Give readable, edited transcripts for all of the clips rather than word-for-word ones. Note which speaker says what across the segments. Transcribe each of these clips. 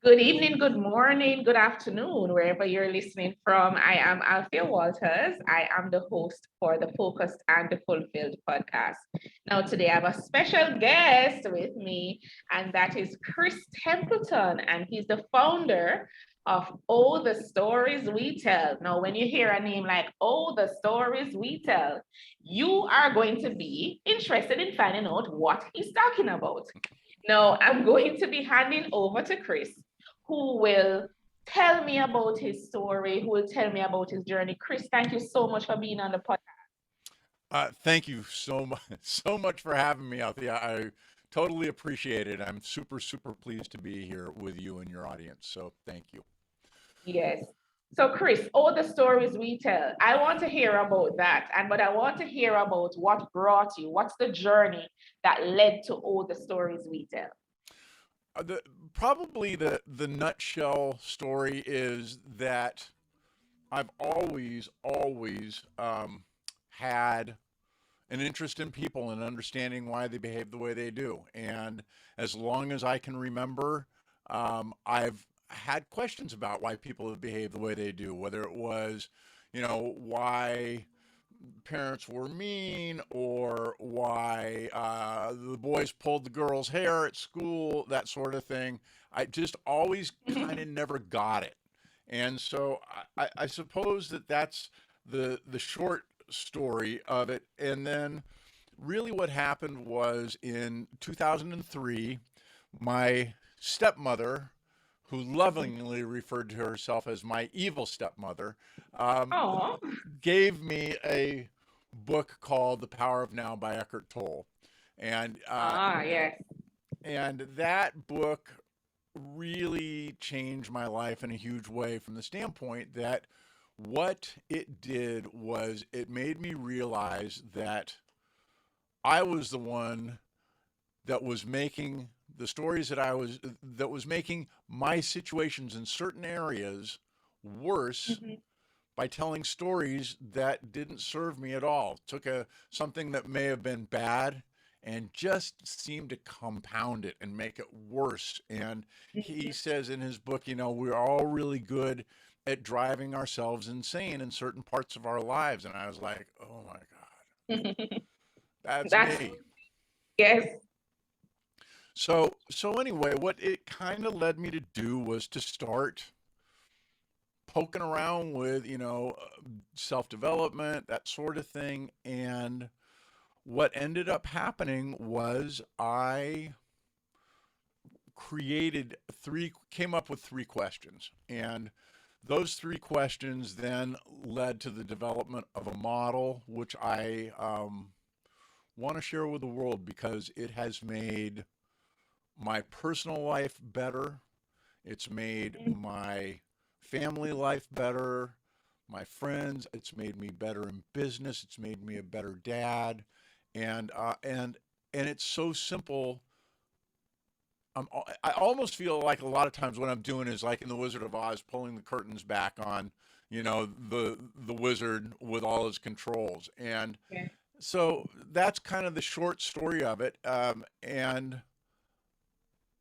Speaker 1: Good evening, good morning, good afternoon, wherever you're listening from. I am Althea Walters. I am the host for the Focused and the Fulfilled podcast. Now, today I have a special guest with me, and that is Chris Templeton, and he's the founder of Oh, the Stories We Tell. Now, when you hear a name like Oh, the Stories We Tell, you are going to be interested in finding out what he's talking about. Now, I'm going to be handing over to Chris, who will tell me about his story, who will tell me about his journey. Chris, thank you so much for being on the podcast.
Speaker 2: Thank you so much, so much for having me out there. I totally appreciate it. I'm super, super pleased to be here with you and your audience. So thank you.
Speaker 1: Yes. So, Chris, all the stories we tell, I want to hear about that. But I want to hear about what brought you, what's the journey that led to all the stories we tell.
Speaker 2: The probably the nutshell story is that I've always had an interest in people and understanding why they behave the way they do. And as long as I can remember, I've had questions about why people have behaved the way they do, whether it was, why parents were mean or why the boys pulled the girl's hair at school, that sort of thing. I just always kind of never got it. And so I suppose that's the short story of it. And then really what happened was in 2003, my stepmother, who lovingly referred to herself as my evil stepmother, um,
Speaker 1: Oh,
Speaker 2: gave me a book called The Power of Now by Eckhart Tolle. And, uh,
Speaker 1: yes.
Speaker 2: and that book really changed my life in a huge way from the standpoint that what it did was it made me realize that I was the one that was making the stories that was making my situations in certain areas worse
Speaker 1: Mhm.
Speaker 2: by telling stories that didn't serve me at all. Took something that may have been bad and just seemed to compound it and make it worse. And he says in his book, we're all really good at driving ourselves insane in certain parts of our lives. And I was like, oh my God, that's
Speaker 1: That's,
Speaker 2: me.
Speaker 1: yes.
Speaker 2: So anyway, what it kind of led me to do was to start poking around with, self development, that sort of thing. And what ended up happening was I came up with three questions. And those three questions then led to the development of a model, which I want to share with the world because it has made my personal life better. It's made my family life better, my friends. It's made me better in business. It's made me a better dad, and it's so simple. I almost feel like a lot of times what I'm doing is like in the Wizard of Oz, pulling the curtains back on, the wizard with all his controls, and
Speaker 1: Yeah.
Speaker 2: so that's kind of the short story of it. And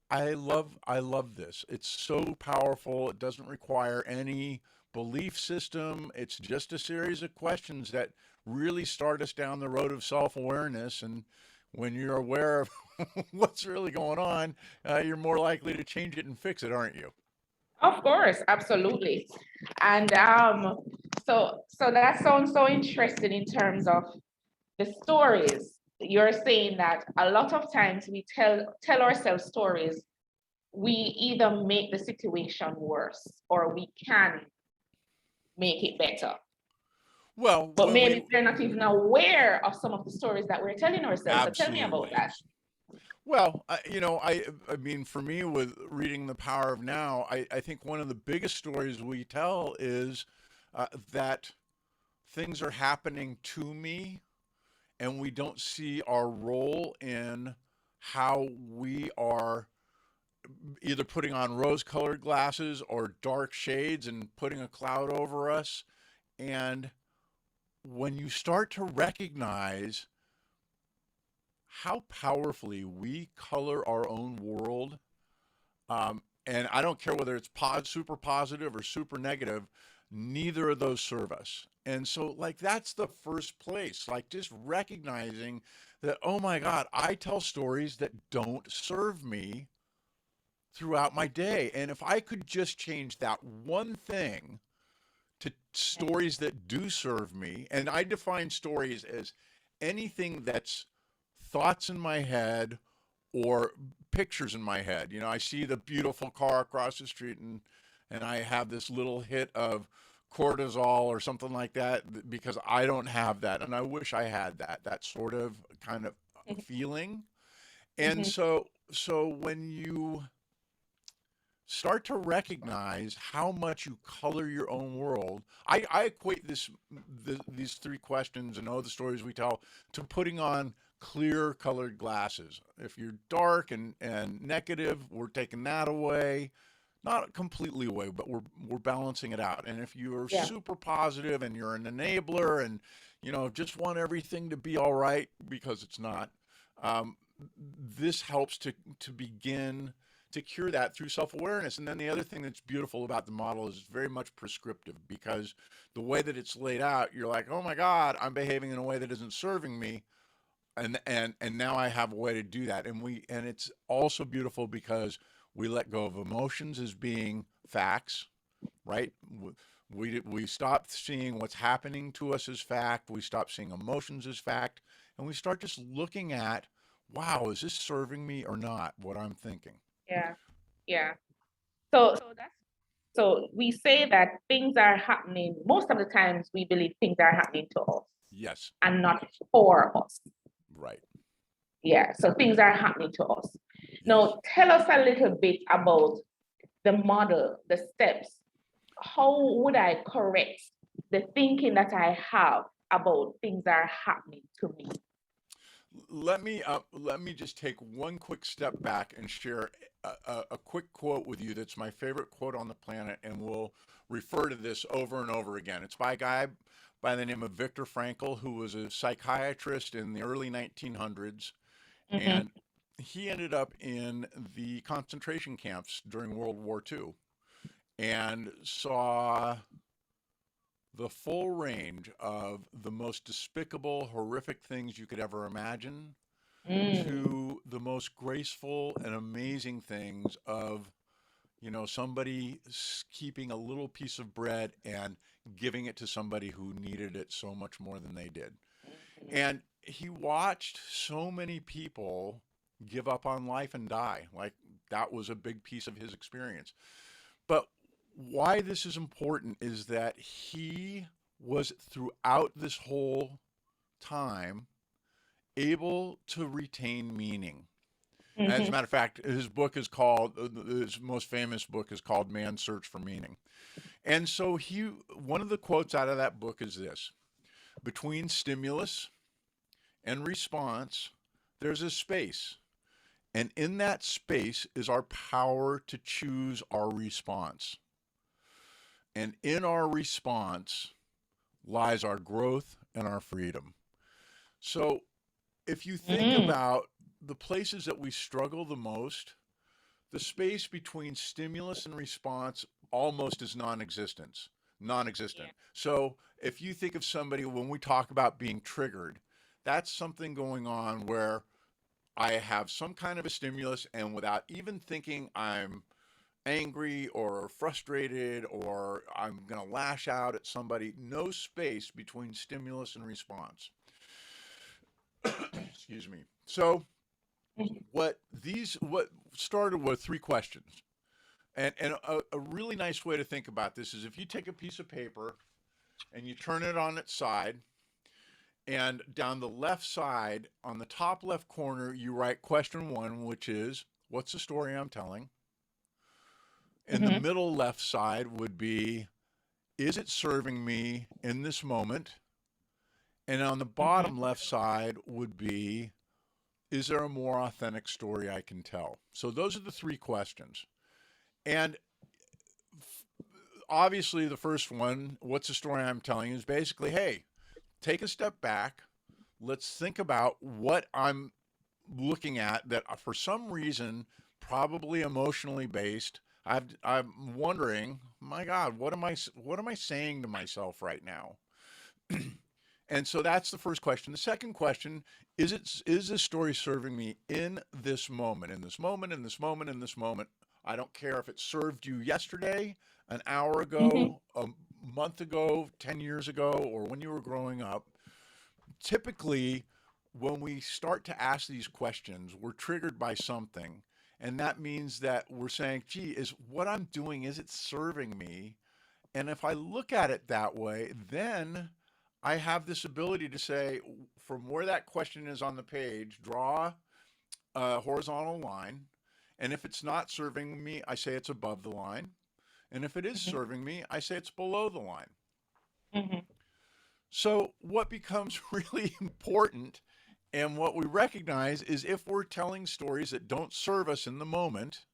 Speaker 2: I love this. It's so powerful. It doesn't require any belief system. It's just a series of questions that really start us down the road of self-awareness. And when you're aware of what's really going on, you're more likely to change it and fix it, aren't you?
Speaker 1: Of course, absolutely. And so that sounds so interesting in terms of the stories. You're saying that a lot of times we tell ourselves stories, we either make the situation worse or we can make it better.
Speaker 2: Well,
Speaker 1: But
Speaker 2: when
Speaker 1: maybe
Speaker 2: we
Speaker 1: we're not even aware of some of the stories that we're telling ourselves. So tell me about
Speaker 2: absolutely.
Speaker 1: that.
Speaker 2: Well, I mean, for me, with reading The Power of Now, I think one of the biggest stories we tell is that things are happening to me and we don't see our role in how we are either putting on rose colored glasses or dark shades and putting a cloud over us. And when you start to recognize how powerfully we color our own world, And I don't care whether it's super positive or super negative, neither of those serve us. And so, like, that's the first place, like, just recognizing that, oh my God, I tell stories that don't serve me throughout my day. And if I could just change that one thing to stories that do serve me, and I define stories as anything that's thoughts in my head or pictures in my head. I see the beautiful car across the street, and I have this little hit of cortisol or something like that because I don't have that, and I wish I had that sort of kind of feeling. And
Speaker 1: Mhm.
Speaker 2: so when you start to recognize how much you color your own world. I equate these three questions and all the stories we tell to putting on clear colored glasses. If you're dark and negative, we're taking that away. Not completely away, but we're balancing it out. And if you're
Speaker 1: Yeah.
Speaker 2: super positive and you're an enabler and just want everything to be all right because it's not, um, this helps to begin to cure that through self-awareness. And then the other thing that's beautiful about the model is it's very much prescriptive because the way that it's laid out, you're like, oh my God, I'm behaving in a way that isn't serving me. And now I have a way to do that. And it's also beautiful because we let go of emotions as being facts, right? We stop seeing what's happening to us as fact. We stop seeing emotions as fact, and we start just looking at, wow, is this serving me or not? What I'm thinking.
Speaker 1: Yeah. Yeah. So we say that things are happening. Most of the times we believe things are happening to us
Speaker 2: Yes,
Speaker 1: and not for us.
Speaker 2: right.
Speaker 1: Yeah. So things are happening to us.
Speaker 2: Yes.
Speaker 1: Now, tell us a little bit about the model, the steps. How would I correct the thinking that I have about things that are happening to me?
Speaker 2: Let me just take one quick step back and share a quick quote with you that's my favorite quote on the planet, and we'll refer to this over and over again. It's by a guy by the name of Viktor Frankl, who was a psychiatrist in the early 1900s,
Speaker 1: Mm-hmm.
Speaker 2: and he ended up in the concentration camps during World War II and saw the full range of the most despicable, horrific things you could ever imagine
Speaker 1: Mm.
Speaker 2: to the most graceful and amazing things of, somebody keeping a little piece of bread and giving it to somebody who needed it so much more than they did. And he watched so many people give up on life and die. Like, that was a big piece of his experience. But why this is important is that he was throughout this whole time able to retain meaning. As a
Speaker 1: Mm-hmm.
Speaker 2: matter of fact, his most famous book is called Man's Search for Meaning. And so one of the quotes out of that book is this: between stimulus and response, there's a space. And in that space is our power to choose our response. And in our response lies our growth and our freedom. So if you think
Speaker 1: Mm.
Speaker 2: about the places that we struggle the most, the space between stimulus and response almost is non-existent.
Speaker 1: Yeah.
Speaker 2: So if you think of somebody, when we talk about being triggered, that's something going on where I have some kind of a stimulus, and without even thinking I'm angry or frustrated or I'm going to lash out at somebody, no space between stimulus and response. Excuse me. So what started with three questions. And a really nice way to think about this is if you take a piece of paper and you turn it on its side, and down the left side, on the top left corner, you write question one, which is, what's the story I'm telling? In the
Speaker 1: Mm-hmm.
Speaker 2: middle left side would be, is it serving me in this moment? And on the bottom
Speaker 1: Mm-hmm.
Speaker 2: left side would be, is there a more authentic story I can tell? So those are the three questions. And obviously, the first one, what's the story I'm telling, is basically, hey, take a step back. Let's think about what I'm looking at that for some reason, probably emotionally based, I'm wondering, my God, what am I saying to myself right now? And so that's the first question. The second question is this story serving me in this moment, in this moment, in this moment, in this moment? I don't care if it served you yesterday, an hour
Speaker 1: Mm-hmm.
Speaker 2: ago, a month ago, 10 years ago, or when you were growing up. Typically, when we start to ask these questions, we're triggered by something. And that means that we're saying, gee, is what I'm doing, is it serving me? And if I look at it that way, then I have this ability to say, from where that question is on the page, draw a horizontal line. And if it's not serving me, I say it's above the line. And if it is
Speaker 1: Mm-hmm.
Speaker 2: serving me, I say it's below the line.
Speaker 1: Mm-hmm.
Speaker 2: So, what becomes really important and what we recognize is if we're telling stories that don't serve us in the moment,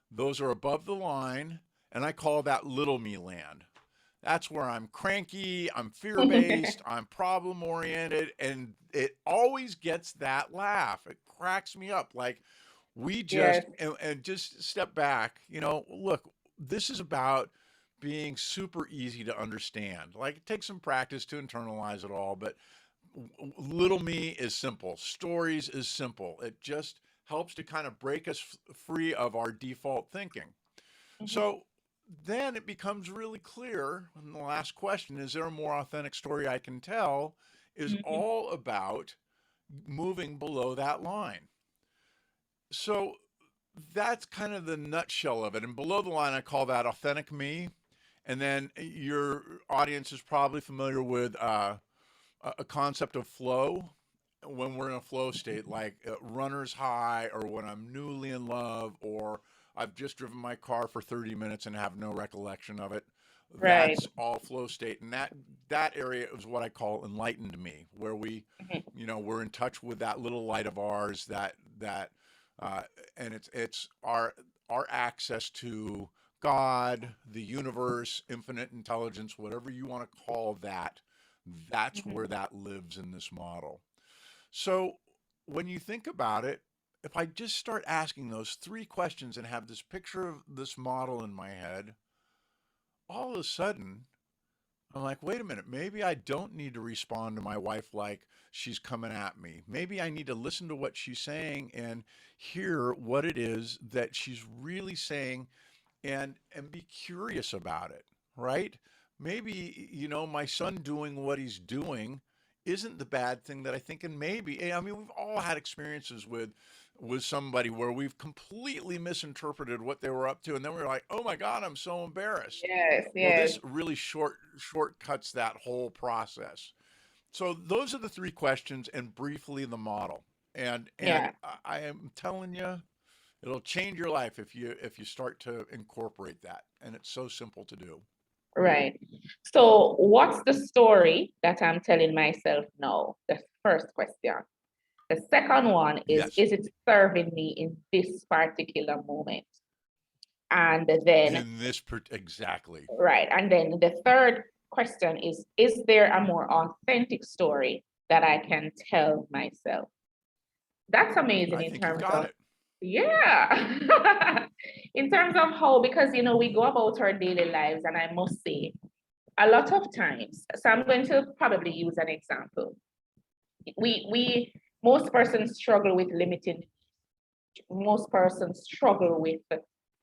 Speaker 2: those are above the line. And I call that little me land. That's where I'm cranky, I'm fear based, I'm problem oriented, and it always gets that laugh. It cracks me up. Like, we
Speaker 1: Yes.
Speaker 2: and just step back, look, this is about being super easy to understand. Like, it takes some practice to internalize it all, but little me is simple. Stories is simple. It just helps to kind of break us free of our default thinking.
Speaker 1: Mm-hmm.
Speaker 2: So then it becomes really clear. And the last question, is there a more authentic story I can tell? Is
Speaker 1: Mm-hmm.
Speaker 2: all about moving below that line. So that's kind of the nutshell of it. And below the line, I call that authentic me. And then your audience is probably familiar with a concept of flow. When we're in a flow state, like runner's high, or when I'm newly in love, or I've just driven my car for 30 minutes and have no recollection of it.
Speaker 1: Right.
Speaker 2: That's all flow state. And that area is what I call enlightened me, where
Speaker 1: Mm-hmm.
Speaker 2: we're in touch with that little light of ours that uh, and it's our access to God, the universe, infinite intelligence, whatever you want to call that. That's
Speaker 1: Mm-hmm.
Speaker 2: where that lives in this model. So when you think about it, if I just start asking those three questions and have this picture of this model in my head, all of a sudden I'm like, wait a minute, maybe I don't need to respond to my wife like she's coming at me. Maybe I need to listen to what she's saying and hear what it is that she's really saying, and be curious about it, right? Maybe, my son doing what he's doing isn't the bad thing that I think. And maybe, I mean, we've all had experiences with somebody where we've completely misinterpreted what they were up to, and then we're like, oh my God, I'm so embarrassed.
Speaker 1: Yes.
Speaker 2: Well,
Speaker 1: Yes.
Speaker 2: this really shortcuts that whole process. So those are the three questions and briefly the model. And
Speaker 1: Yeah.
Speaker 2: I am telling you, it'll change your life if you start to incorporate that. And it's so simple to do.
Speaker 1: Right. So, what's the story that I'm telling myself now? The first question. The second one
Speaker 2: Yes.
Speaker 1: is it serving me in this particular moment? And then,
Speaker 2: Exactly.
Speaker 1: right. And then the third question is there a more authentic story that I can tell myself? That's amazing
Speaker 2: I
Speaker 1: in
Speaker 2: think you've
Speaker 1: terms
Speaker 2: got
Speaker 1: of,
Speaker 2: it.
Speaker 1: yeah, in terms of how, because, we go about our daily lives, and I must say, a lot of times, so I'm going to probably use an example. Most persons struggle with limiting, most persons struggle with,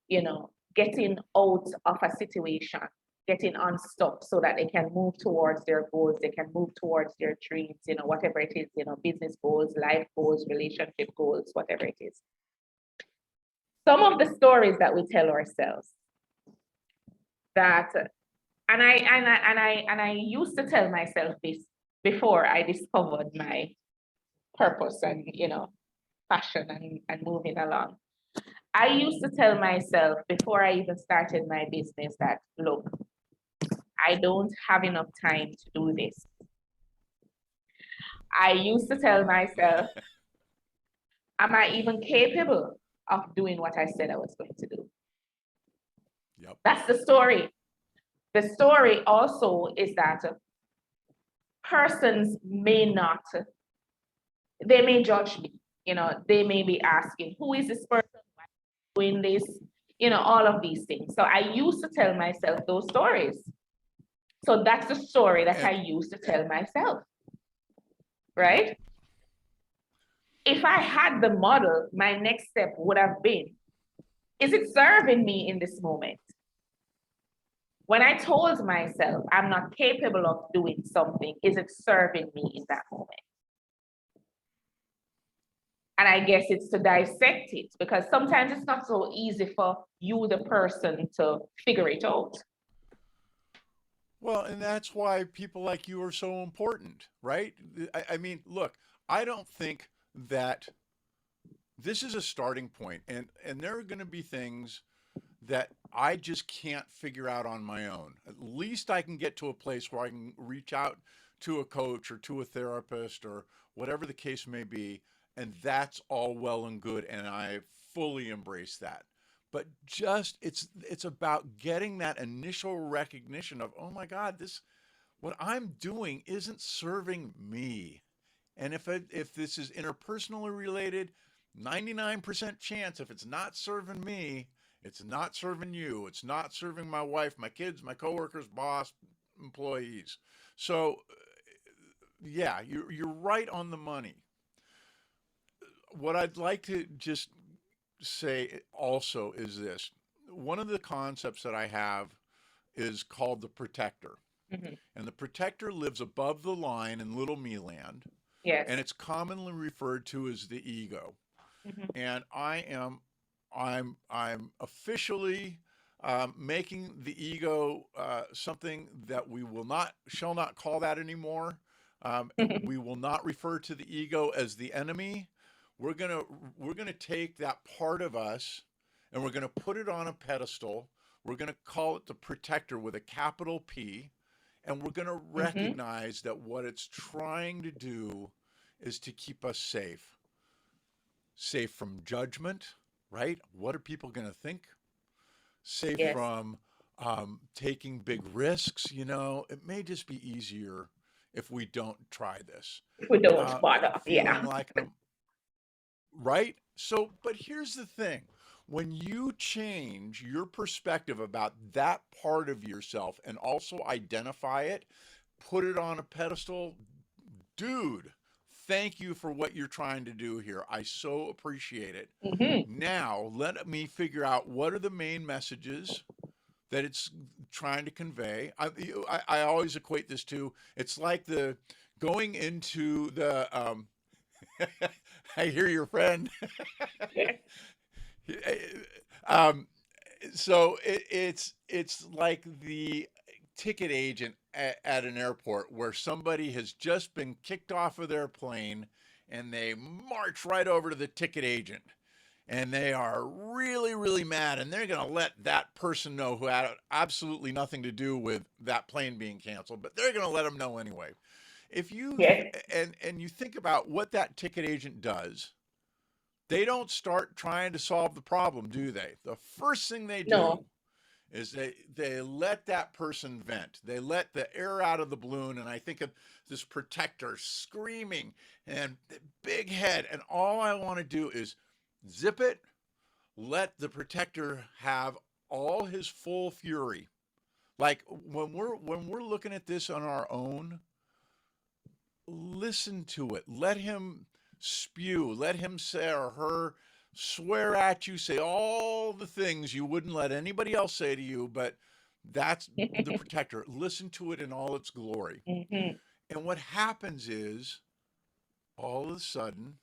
Speaker 1: you know, getting out of a situation, getting unstuck so that they can move towards their goals, they can move towards their dreams, whatever it is, business goals, life goals, relationship goals, whatever it is. Some of the stories that we tell ourselves that, and I used to tell myself this before I discovered my purpose and passion and moving along. I used to tell myself before I even started my business that, look, I don't have enough time to do this. I used to tell myself, am I even capable of doing what I said I was going to do?
Speaker 2: Yep.
Speaker 1: That's the story. The story also is that persons may not, they may judge me. They may be asking, who is this person doing this? all of these things. So I used to tell myself those stories. So that's the story that I used to tell myself, right? If I had the model, my next step would have been, is it serving me in this moment? When I told myself I'm not capable of doing something, is it serving me in that moment? And I guess it's to dissect it, because sometimes it's not so easy for you, the person, to figure it out.
Speaker 2: Well, and that's why people like you are so important, right? I mean, look, I don't think that this is a starting point, and there are going to be things that I just can't figure out on my own. At least I can get to a place where I can reach out to a coach or to a therapist or whatever the case may be, and that's all well and good, and I fully embrace that. But just it's about getting that initial recognition of, oh my God, this what I'm doing isn't serving me. And if this is interpersonally related, 99% chance if it's not serving me, it's not serving you. It's not serving my wife, my kids, my coworkers, boss, employees. So, yeah, you're right on the money. What I'd like to just say also is this. One of the concepts that I have is called the protector.
Speaker 1: Mhm.
Speaker 2: And the protector lives above the line in little me land,
Speaker 1: Yes.
Speaker 2: and it's commonly referred to as the ego.
Speaker 1: Mhm.
Speaker 2: And I'm officially making the ego something that we shall not call that anymore. We will not refer to the ego as the enemy. We're gonna we're gonna take that part of us and we're gonna put it on a pedestal. We're gonna call it the protector with a capital P, and we're gonna
Speaker 1: Mhm.
Speaker 2: recognize that what it's trying to do is to keep us safe from judgment, right? What are people going to think? Safe
Speaker 1: Yes.
Speaker 2: from taking big risks. It may just be easier if we don't try this.
Speaker 1: We don't bother.
Speaker 2: Feeling
Speaker 1: Yeah.
Speaker 2: like right? So, but here's the thing. When you change your perspective about that part of yourself and also identify it, put it on a pedestal, dude, thank you for what you're trying to do here. I so appreciate it.
Speaker 1: Mhm.
Speaker 2: Now, let me figure out what are the main messages that it's trying to convey. I always equate this to, it's like the going into the, I hear your friend. um, so it's like the ticket agent at an airport where somebody has just been kicked off of their plane and they march right over to the ticket agent and they are really, really mad and they're going to let that person know who had absolutely nothing to do with that plane being canceled, but they're going to let them know anyway. If you
Speaker 1: Yes.
Speaker 2: and you think about what that ticket agent does, they don't start trying to solve the problem, do they? The first thing they
Speaker 1: No.
Speaker 2: do is they let that person vent. They let the air out of the balloon, and I think of this protector screaming and big head, and all I want to do is zip it, let the protector have all his full fury. Like when we're looking at this on our own, listen to it. Let him spew. Let him say or her swear at you, say all the things you wouldn't let anybody else say to you, but that's the protector. Listen to it in all its glory.
Speaker 1: Mhm.
Speaker 2: And what happens is all of a sudden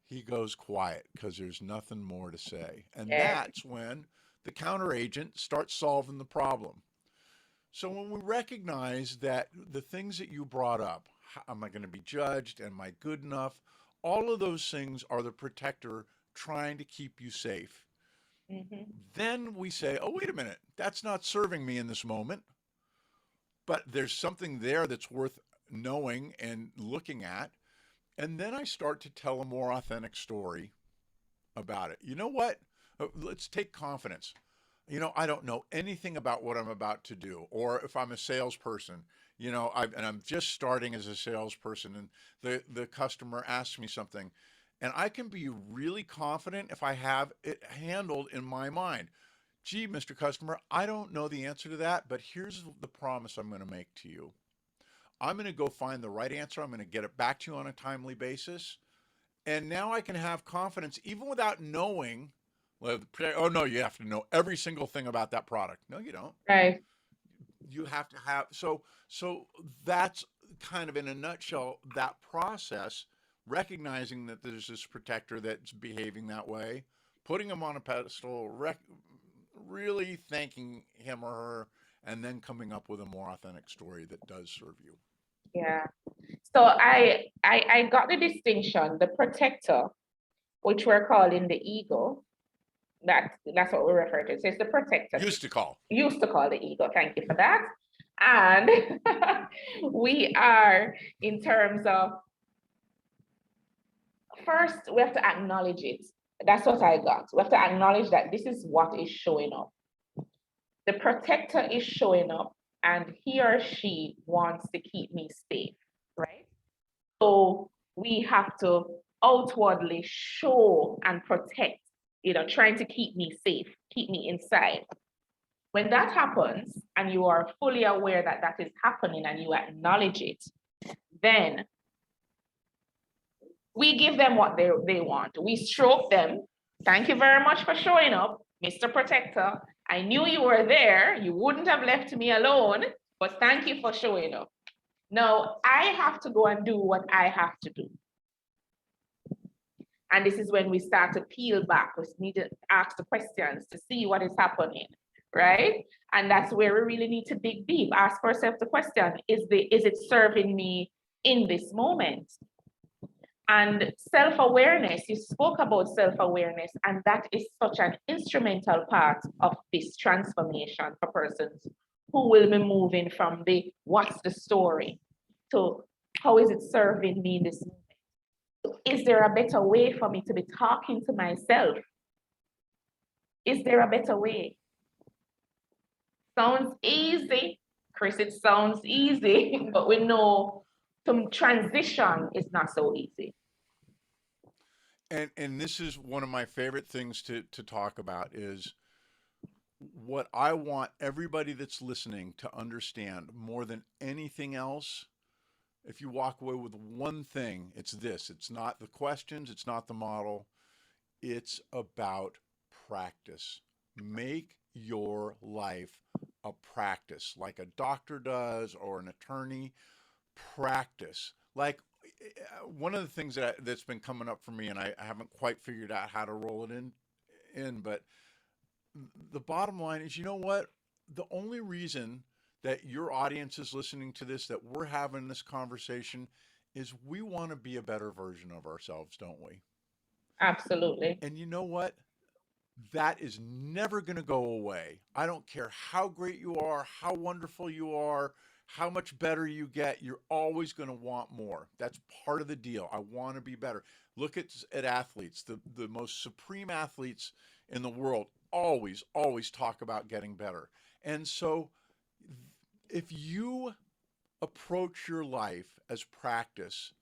Speaker 2: he goes quiet because there's nothing more to say. And
Speaker 1: Yes.
Speaker 2: that's when the counter agent starts solving the problem. So when we recognize that the things that you brought up, am I going to be judged? Am I good enough? All of those things are the protector trying to keep you safe.
Speaker 1: Mhm.
Speaker 2: Then we say, oh, wait a minute, that's not serving me in this moment, but there's something there that's worth knowing and looking at. And then I start to tell a more authentic story about it. You know what? Let's take confidence. I don't know anything about what I'm about to do. Or if I'm a salesperson, and I'm just starting as a salesperson, and the customer asks me something, and I can be really confident if I have it handled in my mind. gee, Mr. Customer, I don't know the answer to that, but here's the promise I'm going to make to you. I'm going to go find the right answer. I'm going to get it back to you on a timely basis. And now I can have confidence even without knowing. Well, oh no, you have to know every single thing about that product. No, you don't.
Speaker 1: Right.
Speaker 2: You have to have so that's kind of in a nutshell that process, recognizing that there's this protector that's behaving that way, putting him on a pedestal, really thanking him or her, and then coming up with a more authentic story that does serve you.
Speaker 1: Yeah. So I got the distinction, the protector, which we're calling the ego. That's what we refer to. So it's the protector. Used to call the ego. Thank you for that. And we are, in terms of, first we have to acknowledge it. That's what I got. We have to acknowledge that this is what is showing up. The protector is showing up, and he or she wants to keep me safe, right? So we have to outwardly show and protect, trying to keep me safe, keep me inside. When that happens, and you are fully aware that that is happening and you acknowledge it, then we give them what they want. We stroke them. Thank you very much for showing up, Mr. Protector. I knew you were there. You wouldn't have left me alone, but thank you for showing up. Now, I have to go and do what I have to do. And this is when we start to peel back. We need to ask the questions to see what is happening, right? And that's where we really need to dig deep. Ask ourselves the question, is it serving me in this moment? And self-awareness, you spoke about self-awareness, and that is such an instrumental part of this transformation for persons who will be moving from the what's the story to how is it serving me in this moment? Is there a better way for me to be talking to myself? Is there a better way? Sounds easy, Chris, it sounds easy, but we know some transition is not so easy.
Speaker 2: And this is one of my favorite things to talk about is what I want everybody that's listening to understand more than anything else. If you walk away with one thing, it's this. It's not the questions, it's not the model. It's about practice. Make your life a practice, like a doctor does or an attorney. Practice. Like one of the things that's been coming up for me, and I haven't quite figured out how to roll it in, but the bottom line is, you know what? The only reason that your audience is listening to this, that we're having this conversation, is we want to be a better version of ourselves, don't we?
Speaker 1: Absolutely.
Speaker 2: And you know what? That is never going to go away. I don't care how great you are, how wonderful you are, how much better you get, you're always going to want more. That's part of the deal. I want to be better. Look at athletes, the most supreme athletes in the world always talk about getting better. And so if you approach your life as practice,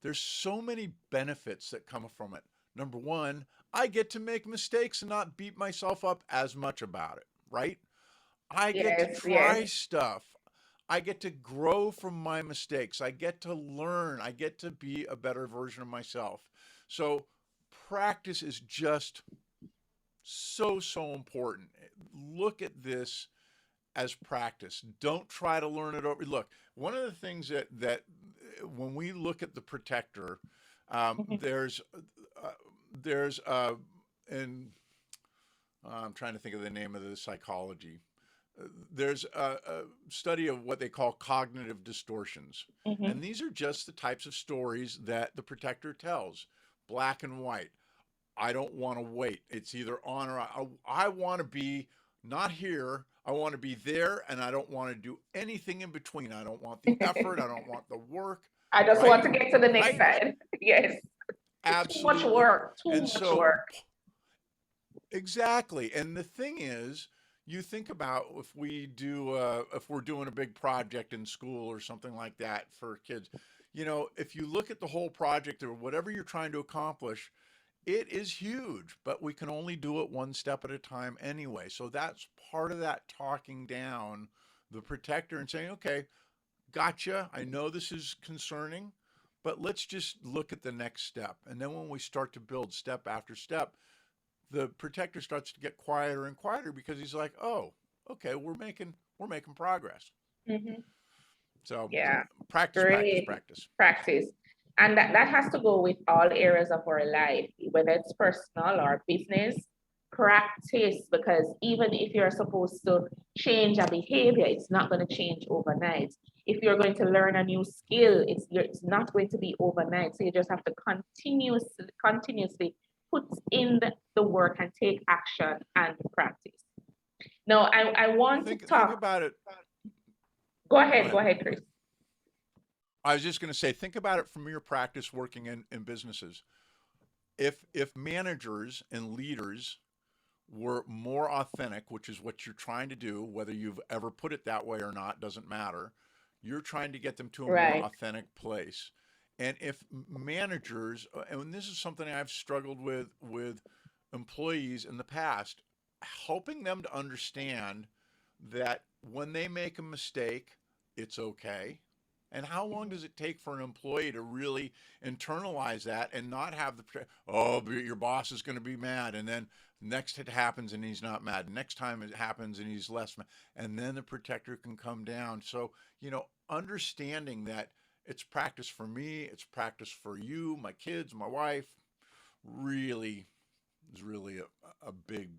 Speaker 2: there's so many benefits that come from it. Number one, I get to make mistakes and not beat myself up as much about it, right? I get to try stuff. I get to grow from my mistakes. I get to learn. I get to be a better version of myself. So practice is just so important. Look at this as practice. Don't try to learn it over. Look, one of the things that when we look at the protector, there's and I'm trying to think of the name of the psychology. There's a study of what they call cognitive distortions. And these are just the types of stories that the protector tells, black and white. I don't want to wait. It's either on or off. I want to be not here. I want to be there, and I don't want to do anything in between. I don't want the effort. I don't want the work.
Speaker 1: I just want to get to the next side. Yes.
Speaker 2: Absolutely.
Speaker 1: Too much work. Too much work.
Speaker 2: Exactly. And the thing is, you think about if we're doing a big project in school or something like that for kids, if you look at the whole project or whatever you're trying to accomplish, it is huge, but we can only do it one step at a time anyway. So that's part of that talking down the protector and saying, okay, gotcha. I know this is concerning, but let's just look at the next step. And then when we start to build step after step, the protector starts to get quieter and quieter because he's like, oh, okay, we're making progress.
Speaker 1: Mhm.
Speaker 2: So
Speaker 1: Yeah,
Speaker 2: practice, practice,
Speaker 1: great
Speaker 2: practice.
Speaker 1: practice. And that has to go with all areas of our life, whether it's personal or business. Practice, because even if you're supposed to change a behavior, it's not going to change overnight. If you're going to learn a new skill, it's not going to be overnight. So you just have to continuously put in the work and take action and practice. Now, I want to
Speaker 2: Think
Speaker 1: talk.
Speaker 2: about it. Go
Speaker 1: Go
Speaker 2: ahead.
Speaker 1: ahead, Chris.
Speaker 2: I was just going to say, think about it from your practice working in businesses. If managers and leaders were more authentic, which is what you're trying to do, whether you've ever put it that way or not, doesn't matter. You're trying to get them to a more
Speaker 1: Right.
Speaker 2: authentic place. And if managers, and this is something I've struggled with employees in the past, helping them to understand that when they make a mistake, it's okay. And how long does it take for an employee to really internalize that and not have oh, your boss is going to be mad, and then next it happens and he's not mad. Next time it happens and he's less mad, and then the protector can come down. So understanding that it's practice for me, it's practice for you, my kids, my wife, really is really a big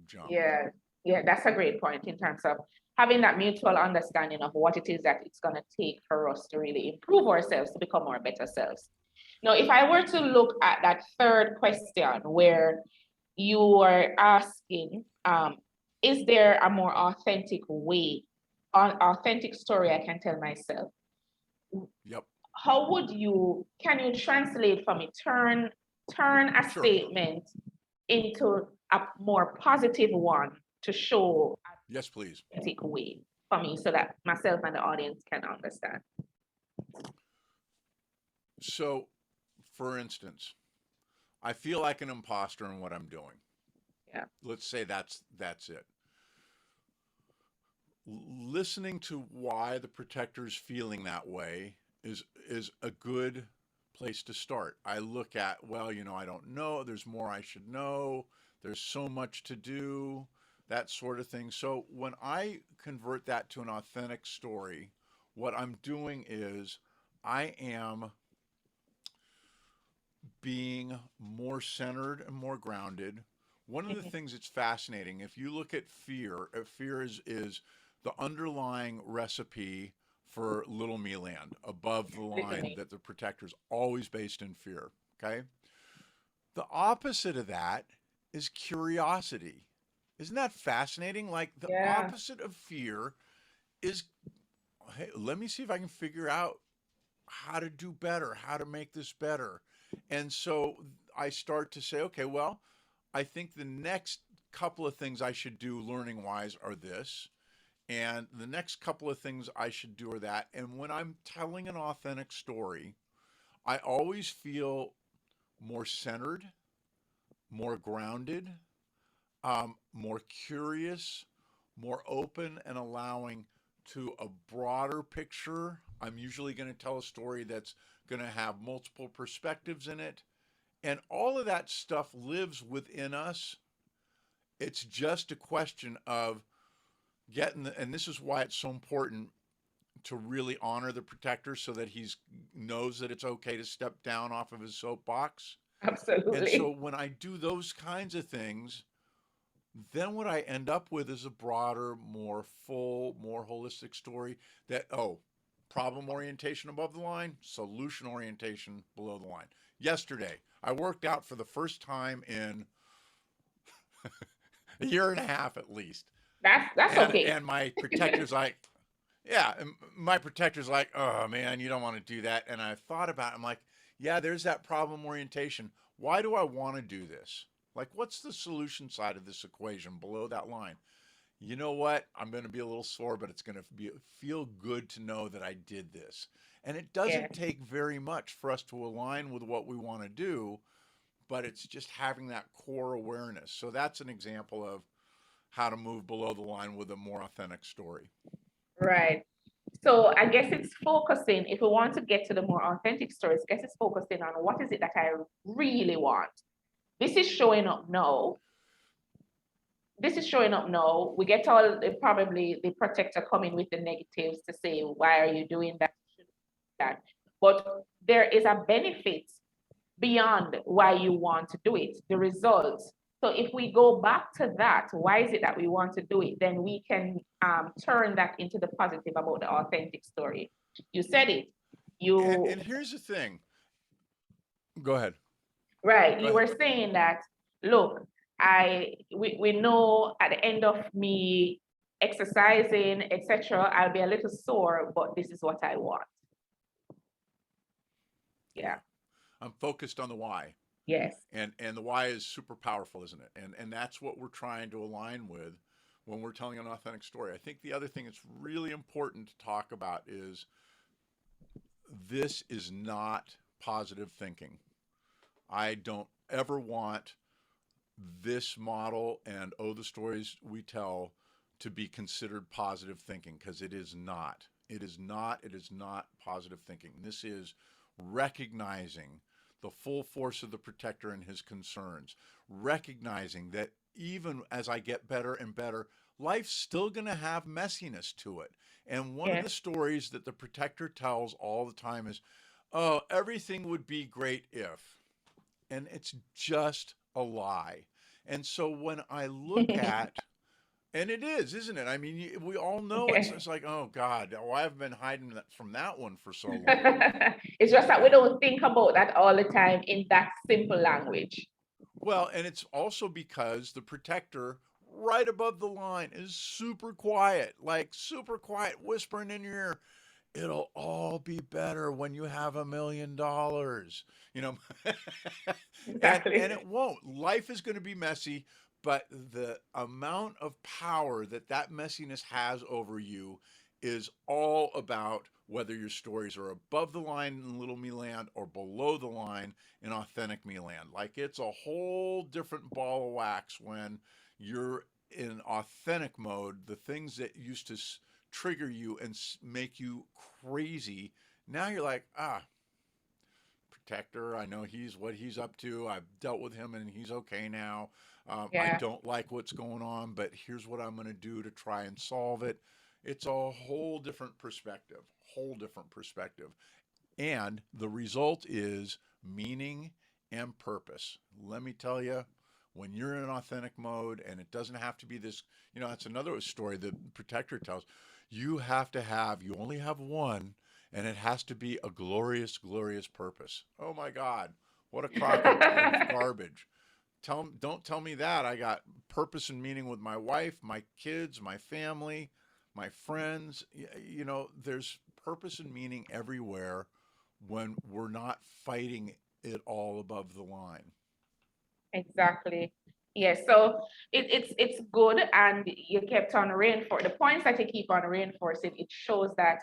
Speaker 2: jump.
Speaker 1: Yeah, yeah, that's a great point in terms of having that mutual understanding of what it is that it's going to take for us to really improve ourselves to become our better selves. Now, if I were to look at that third question where you are asking, is there a more authentic way, an authentic story I can tell myself?
Speaker 2: Yep.
Speaker 1: How would you, can you translate for me, turn a
Speaker 2: Sure.
Speaker 1: statement into a more positive one to show
Speaker 2: Yes, please.
Speaker 1: a authentic way for me so that myself and the audience can understand?
Speaker 2: So, for instance, I feel like an imposter in what I'm doing.
Speaker 1: Yeah.
Speaker 2: Let's say that's it. Listening to why the protector's feeling that way is a good place to start. I look at, well, I don't know, there's more I should know, there's so much to do, that sort of thing. So when I convert that to an authentic story, what I'm doing is I am being more centered and more grounded. One of the things that's fascinating, if you look at fear, fear is the underlying recipe for little me land, above the line
Speaker 1: Listening.
Speaker 2: that the protector is always based in fear. Okay. The opposite of that is curiosity. Isn't that fascinating? Like the
Speaker 1: Yeah.
Speaker 2: opposite of fear is, hey, let me see if I can figure out how to do better, how to make this better. And so I start to say, okay, well, I think the next couple of things I should do learning wise are this. And the next couple of things I should do are that. And when I'm telling an authentic story, I always feel more centered, more grounded, more curious, more open and allowing to a broader picture. I'm usually going to tell a story that's going to have multiple perspectives in it. And all of that stuff lives within us. It's just a question of and this is why it's so important to really honor the protector so that he's knows that it's okay to step down off of his soapbox. And so
Speaker 1: Absolutely.
Speaker 2: when I do those kinds of things, then what I end up with is a broader, more full, more holistic story that, oh, problem orientation above the line, solution orientation below the line. Yesterday, I worked out for the first time in a year and a half at least.
Speaker 1: That's okay.
Speaker 2: And my protector's like, yeah, and my protector's like, oh man, you don't want to do that. And I thought about it. I'm like, yeah, there's that problem orientation. Why do I want to do this? Like, what's the solution side of this equation below that line? You know what? I'm going to be a little sore, but it's going to feel good to know that I did this. And it
Speaker 1: Yeah.
Speaker 2: doesn't take very much for us to align with what we want to do, but it's just having that core awareness. So that's an example of how to move below the line with a more authentic story.
Speaker 1: Right. So I guess it's focusing, if we want to get to the more authentic stories, I guess it's focusing on what is it that I really want. This is showing up now. This is showing up now. We get all probably the protector coming with the negatives to say, why are you doing that? That. But there is a benefit beyond why you want to do it, the results. So if we go back to that, why is it that we want to do it? Then we can turn that into the positive about the authentic story. You said it.
Speaker 2: And here's the thing. Go ahead.
Speaker 1: Right.
Speaker 2: Go
Speaker 1: You
Speaker 2: ahead.
Speaker 1: were saying that, look, we know at the end of me exercising, etc., I'll be a little sore, but this is what I want. Yeah.
Speaker 2: I'm focused on the why.
Speaker 1: Yes.
Speaker 2: And the why is super powerful, isn't it? And that's what we're trying to align with when we're telling an authentic story. I think the other thing that's really important to talk about is this is not positive thinking. I don't ever want this model and the stories we tell to be considered positive thinking, because it is not. It is not. It is not positive thinking. This is recognizing the full force of the protector and his concerns, recognizing that even as I get better and better, life's still going to have messiness to it. And one of the
Speaker 1: Yes.
Speaker 2: stories that the protector tells all the time is, oh, everything would be great if. And it's just a lie. And so when I look at, and it is, isn't it? I mean, we all know
Speaker 1: Yes.
Speaker 2: it's like, oh God, oh, I've been hiding from that one for so long.
Speaker 1: It's just that we don't think about that all the time in that simple language.
Speaker 2: Well, and it's also because the protector right above the line is super quiet, like super quiet, whispering in your ear, it'll all be better when you have $1 million, you know. And
Speaker 1: Exactly.
Speaker 2: it won't. Life is going to be messy, but the amount of power that that messiness has over you is all about whether your stories are above the line in little me land or below the line in authentic me land. Like, it's a whole different ball of wax when you're in authentic mode. The things that used to trigger you and make you crazy, now you're like, protector, I know he's what he's up to. I've dealt with him and he's okay now. I
Speaker 1: Yeah.
Speaker 2: don't like what's going on, but here's what I'm going to do to try and solve it. It's a whole different perspective, whole different perspective. And the result is meaning and purpose. Let me tell you, when you're in an authentic mode, and it doesn't have to be this, that's another story the protector tells. You only have one, and it has to be a glorious, glorious purpose. Oh my God, what a crock of garbage. Don't tell me that. I got purpose and meaning with my wife, my kids, my family, my friends. There's purpose and meaning everywhere when we're not fighting it all above the line.
Speaker 1: Exactly. Yes. So it's good, and you kept on reinforcing the points that you keep on reinforcing. It shows that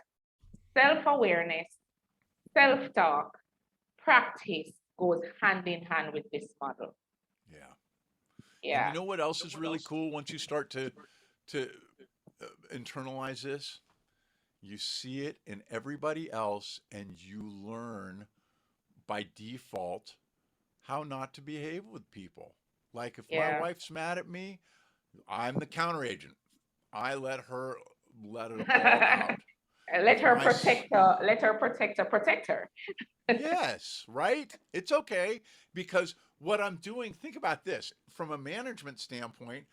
Speaker 1: self-awareness, self-talk, practice goes hand in hand with this model.
Speaker 2: Yeah. And you
Speaker 1: Yeah.
Speaker 2: know what else is really cool once you start to internalize this? You see it in everybody else, and you learn by default how not to behave with people. Like, if my
Speaker 1: Yeah.
Speaker 2: wife's mad at me, I'm the counter agent. I let her let it all out.
Speaker 1: Let
Speaker 2: If
Speaker 1: her
Speaker 2: my
Speaker 1: protect her, let her protect her.
Speaker 2: Yes, right? It's okay, because what I'm doing, think about this from a management standpoint.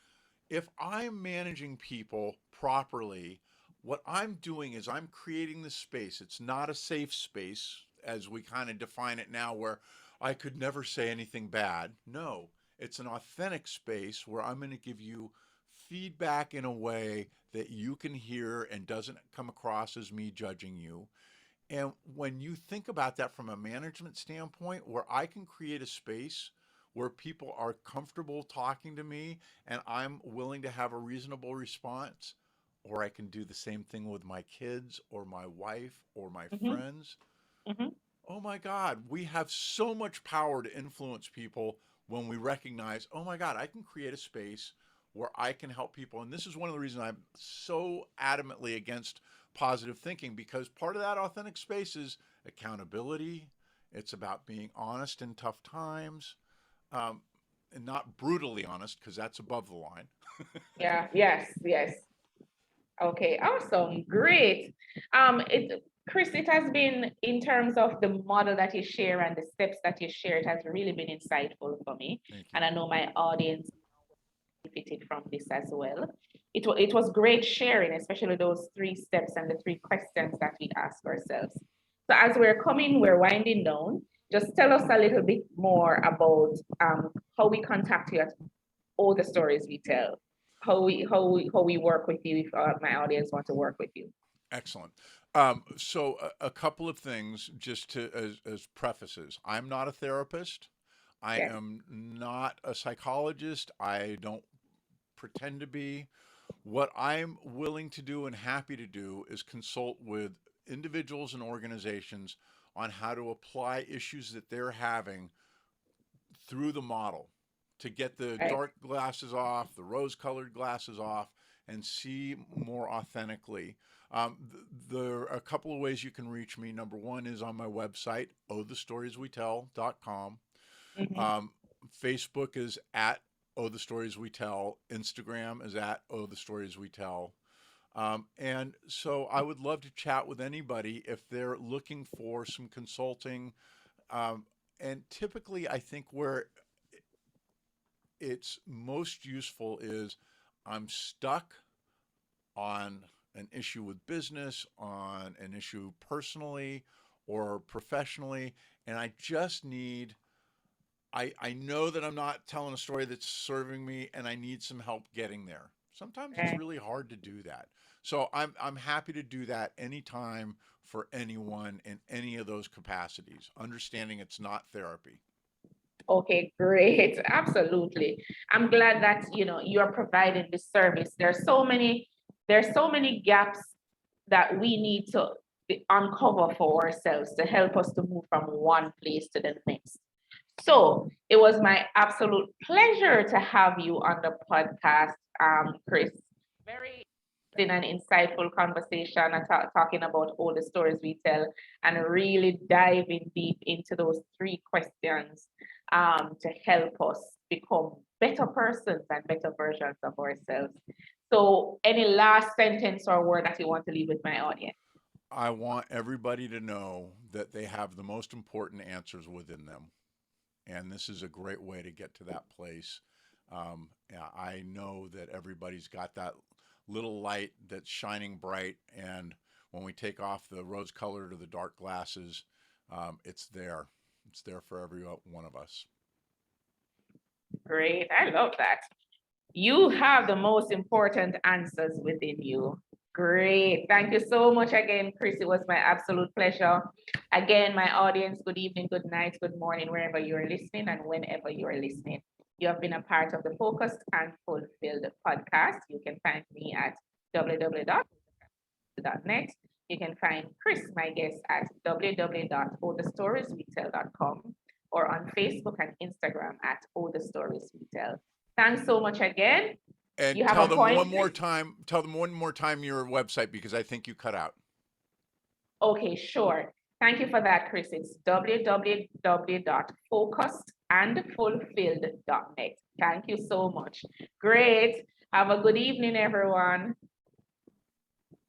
Speaker 2: If I'm managing people properly, what I'm doing is I'm creating the space. It's not a safe space as we kind of define it now, where I could never say anything bad. No, it's an authentic space where I'm going to give you feedback in a way that you can hear and doesn't come across as me judging you. And when you think about that from a management standpoint, where I can create a space where people are comfortable talking to me and I'm willing to have a reasonable response, or I can do the same thing with my kids or my wife or my
Speaker 1: Mhm,
Speaker 2: friends.
Speaker 1: mhm.
Speaker 2: oh my God, we have so much power to influence people when we recognize, oh my God, I can create a space where I can help people. And this is one of the reasons I'm so adamantly against positive thinking, because part of that authentic space is accountability. It's about being honest in tough times, um, and not brutally honest, because that's above the line.
Speaker 1: Yeah, yes, yes. Okay, awesome, great. Chris, it has been, in terms of the model that you share and the steps that you share, it has really been insightful for me.
Speaker 2: Thank you.
Speaker 1: And I know my audience benefited from this as well. It was great sharing, especially those 3 steps and the 3 questions that we ask ourselves. So as we're winding down, just tell us a little bit more about how we contact you at all the stories we tell, how we work with you if my audience want to work with you.
Speaker 2: Excellent. So a couple of things just to as prefaces. I'm not a therapist. I
Speaker 1: Yes.
Speaker 2: am not a psychologist. I don't pretend to be. What I'm willing to do and happy to do is consult with individuals and organizations on how to apply issues that they're having through the model to get the
Speaker 1: Right.
Speaker 2: dark glasses off, the rose colored glasses off, and see more authentically. There are a couple of ways you can reach me. Number one is on my website, ohthestorieswetell.com.
Speaker 1: Mhm.
Speaker 2: Um, Facebook is at Oh the Stories We Tell. Instagram is at Oh the Stories We Tell. And so I would love to chat with anybody if they're looking for some consulting. Um, and typically, I think where it's most useful is I'm stuck on an issue with business, on an issue personally or professionally, and I just need I know that I'm not telling a story that's serving me and I need some help getting there. Sometimes it's
Speaker 1: Right.
Speaker 2: really hard to do that. So I'm happy to do that anytime for anyone in any of those capacities, understanding it's not therapy.
Speaker 1: Okay, great. Absolutely. I'm glad that you're providing this service. There's so many gaps that we need to uncover for ourselves to help us to move from one place to the next. So it was my absolute pleasure to have you on the podcast, Chris. Very in an insightful conversation and talking about all the stories we tell and really diving deep into those 3 questions to help us become better persons and better versions of ourselves. So, any last sentence or word that you want to leave with my audience?
Speaker 2: I want everybody to know that they have the most important answers within them. And this is a great way to get to that place. Yeah, I know that everybody's got that little light that's shining bright, and when we take off the rose colored or the dark glasses, it's there. It's there for every one of us.
Speaker 1: Great. I love that. You have the most important answers within you. Great. Thank you so much again, Chris. It was my absolute pleasure. Again, my audience, good evening, good night, good morning, wherever you're listening and whenever you're listening. You have been a part of the Focused and Fulfilled podcast. You can find me at www.net. You can find Chris, my guest, at www.allthestorieswetell.com or on Facebook and Instagram at All the Stories We Tell. Thanks so much again. You
Speaker 2: And
Speaker 1: have
Speaker 2: tell
Speaker 1: a
Speaker 2: them
Speaker 1: point,
Speaker 2: one more
Speaker 1: Chris?
Speaker 2: time. Tell them one more time your website because I think you cut out.
Speaker 1: Okay, sure. Thank you for that, Chris. It's www.focusedandfulfilled.net. Thank you so much. Great. Have a good evening, everyone.